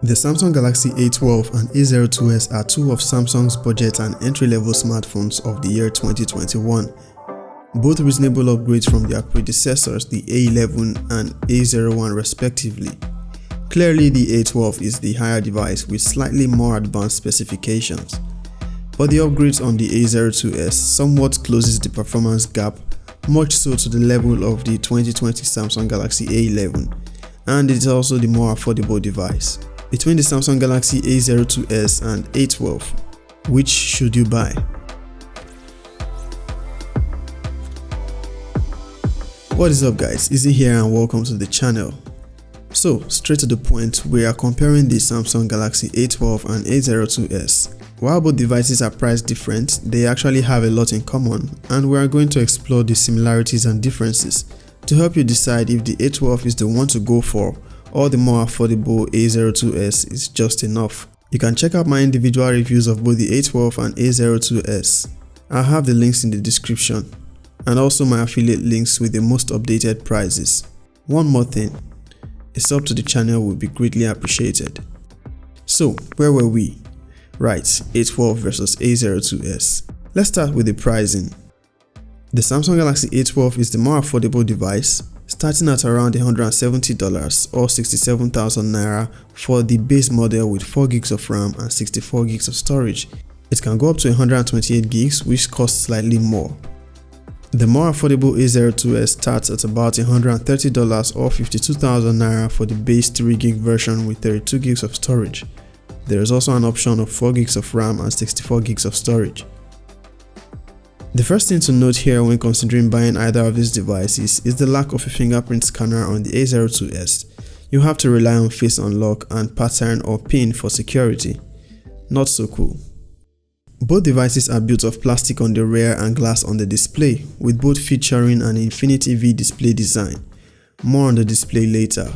The Samsung Galaxy A12 and A02s are two of Samsung's budget and entry-level smartphones of the year 2021. Both reasonable upgrades from their predecessors, the A11 and A01 respectively. Clearly the A12 is the higher device with slightly more advanced specifications. But the upgrades on the A02s somewhat closes the performance gap, much so to the level of the 2020 Samsung Galaxy A11, and it is also the more affordable device. Between the Samsung Galaxy A02s and A12, which should you buy? What is up guys, Izzy here and welcome to the channel. So straight to the point, we are comparing the Samsung Galaxy A12 and A02s. While both devices are priced different, they actually have a lot in common, and we are going to explore the similarities and differences to help you decide if the A12 is the one to go for or the more affordable A02s is just enough. You can check out my individual reviews of both the A12 and A02s. I'll have the links in the description, and also my affiliate links with the most updated prices. One more thing, a sub to the channel would be greatly appreciated. So where were we? Right, A12 versus A02s. Let's start with the pricing. The Samsung Galaxy A12 is the more affordable device, starting at around $170 or 67,000 naira for the base model with 4 gigs of RAM and 64 gigs of storage. It can go up to 128 gigs, which costs slightly more. The more affordable A02s starts at about $130 or 52,000 naira for the base 3 gig version with 32 gigs of storage. There is also an option of 4 gigs of RAM and 64 gigs of storage. The first thing to note here when considering buying either of these devices is the lack of a fingerprint scanner on the A02s. You have to rely on face unlock and pattern or pin for security. Not so cool. Both devices are built of plastic on the rear and glass on the display, with both featuring an Infinity V display design. More on the display later.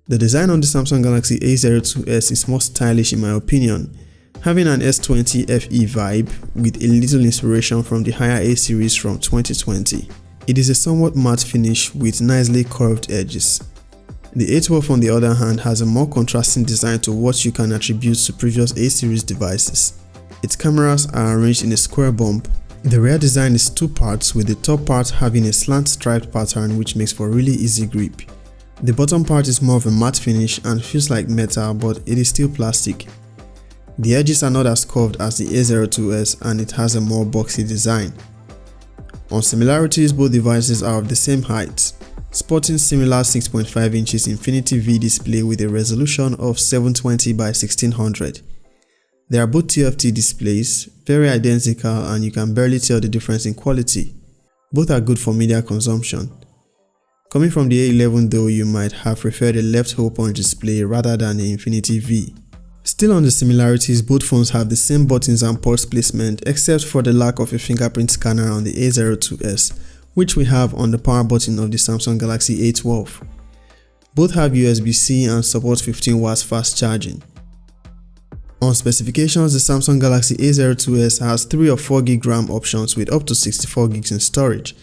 The design on the Samsung Galaxy A02s is more stylish in my opinion, having an S20 FE vibe with a little inspiration from the higher A series from 2020. It is a somewhat matte finish with nicely curved edges. The A12 on the other hand has a more contrasting design to what you can attribute to previous A series devices. Its cameras are arranged in a square bump. The rear design is two parts, with the top part having a slant striped pattern which makes for really easy grip. The bottom part is more of a matte finish and feels like metal, but it is still plastic. The edges are not as curved as the A02s and it has a more boxy design. On similarities, both devices are of the same height, sporting similar 6.5 inches Infinity V display with a resolution of 720 by 1600. They are both TFT displays, very identical, and you can barely tell the difference in quality. Both are good for media consumption. Coming from the A11 though, you might have preferred a left hole punch display rather than the Infinity V. Still on the similarities, both phones have the same buttons and ports placement except for the lack of a fingerprint scanner on the A02s, which we have on the power button of the Samsung Galaxy A12. Both have USB-C and support 15 watts fast charging. On specifications, the Samsung Galaxy A02s has 3 or 4 gig RAM options with up to 64 gigs in storage,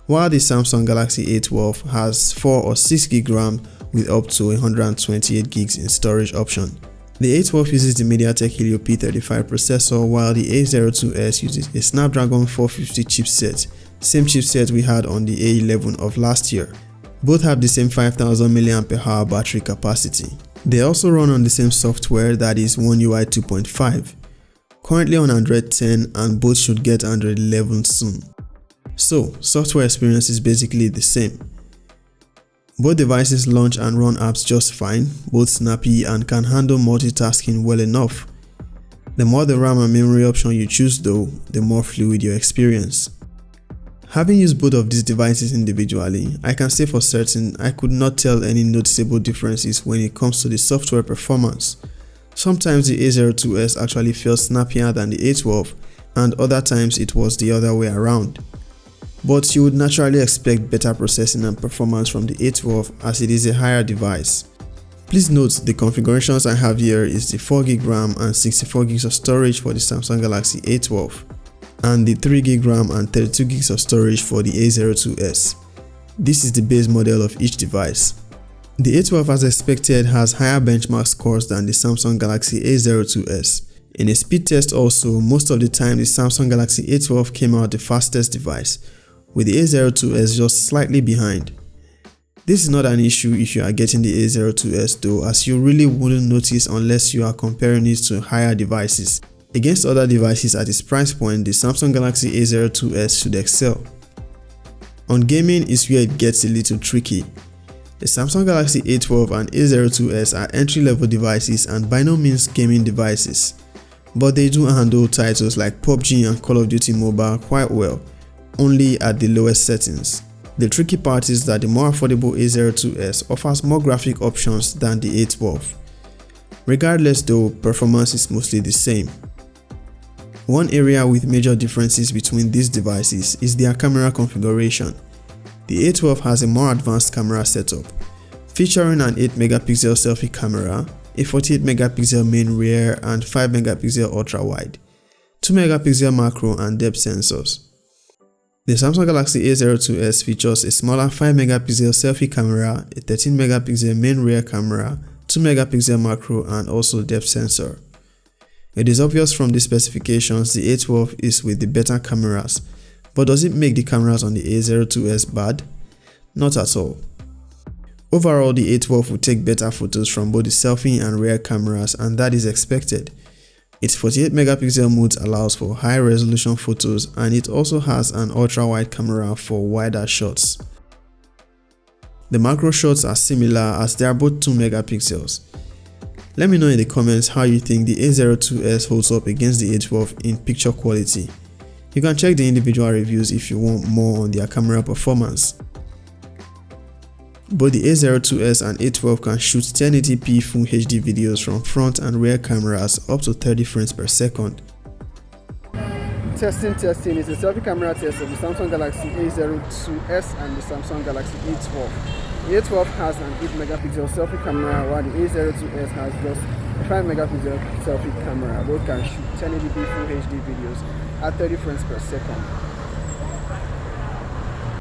while the Samsung Galaxy A12 has 4 or 6 gig RAM with up to 128 gigs in storage option. The A12 uses the MediaTek Helio P35 processor, while the A02s uses a Snapdragon 450 chipset, same chipset we had on the A11 of last year. Both have the same 5000 mAh battery capacity. They also run on the same software, that is One UI 2.5, currently on Android 10, and both should get Android 11 soon. So, software experience is basically the same. Both devices launch and run apps just fine, both snappy and can handle multitasking well enough. The more the RAM and memory option you choose though, the more fluid your experience. Having used both of these devices individually, I can say for certain I could not tell any noticeable differences when it comes to the software performance. Sometimes the A02s actually felt snappier than the A12, and other times it was the other way around. But you would naturally expect better processing and performance from the A12 as it is a higher device. Please note the configurations I have here is the 4 gig RAM and 64 gigs of storage for the Samsung Galaxy A12, and the 3 gig RAM and 32 gigs of storage for the A02s. This is the base model of each device. The A12 as expected has higher benchmark scores than the Samsung Galaxy A02s. In a speed test also, most of the time the Samsung Galaxy A12 came out the fastest device, with the A02s just slightly behind. This is not an issue if you are getting the A02s though, as you really wouldn't notice unless you are comparing it to higher devices. Against other devices at its price point, the Samsung Galaxy A02s should excel. On gaming is where it gets a little tricky. The Samsung Galaxy A12 and A02s are entry-level devices and by no means gaming devices, but they do handle titles like PUBG and Call of Duty Mobile quite well, only at the lowest settings. The tricky part is that the more affordable A02s offers more graphic options than the A12. Regardless though, performance is mostly the same. One area with major differences between these devices is their camera configuration. The A12 has a more advanced camera setup, featuring an 8-megapixel selfie camera, a 48-megapixel main rear and 5-megapixel ultra-wide, 2-megapixel macro and depth sensors. The Samsung Galaxy A02s features a smaller 5-megapixel selfie camera, a 13-megapixel main rear camera, 2-megapixel macro and also depth sensor. It is obvious from the specifications the A12 is with the better cameras, but does it make the cameras on the A02s bad? Not at all. Overall, the A12 will take better photos from both the selfie and rear cameras, and that is expected. Its 48-megapixel mode allows for high-resolution photos, and it also has an ultra-wide camera for wider shots. The macro shots are similar as they are both 2 megapixels. Let me know in the comments how you think the A02s holds up against the A12 in picture quality. You can check the individual reviews if you want more on their camera performance. Both the A02s and A12 can shoot 1080p Full HD videos from front and rear cameras up to 30 frames per second. Testing is a selfie camera test of the Samsung Galaxy A02s and the Samsung Galaxy A12. The A12 has an 8-megapixel selfie camera while the A02s has just a 5-megapixel selfie camera. Both can shoot 1080p Full HD videos at 30 frames per second.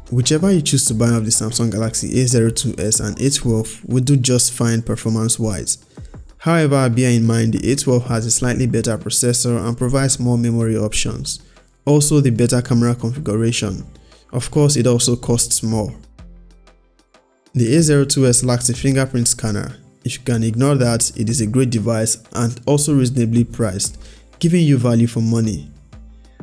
Whichever you choose to buy of the Samsung Galaxy A02s and A12 will do just fine performance-wise. However, bear in mind the A12 has a slightly better processor and provides more memory options. Also the better camera configuration. Of course, it also costs more. The A02s lacks a fingerprint scanner. If you can ignore that, it is a great device and also reasonably priced, giving you value for money.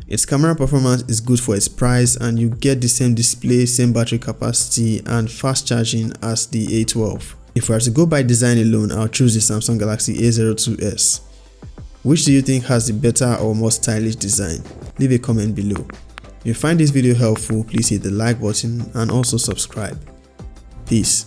Its camera performance is good for its price and you get the same display, same battery capacity and fast charging as the A12. If we are to go by design alone, I'll choose the Samsung Galaxy A02s. Which do you think has the better or more stylish design? Leave a comment below. If you find this video helpful, please hit the like button and also subscribe. Peace.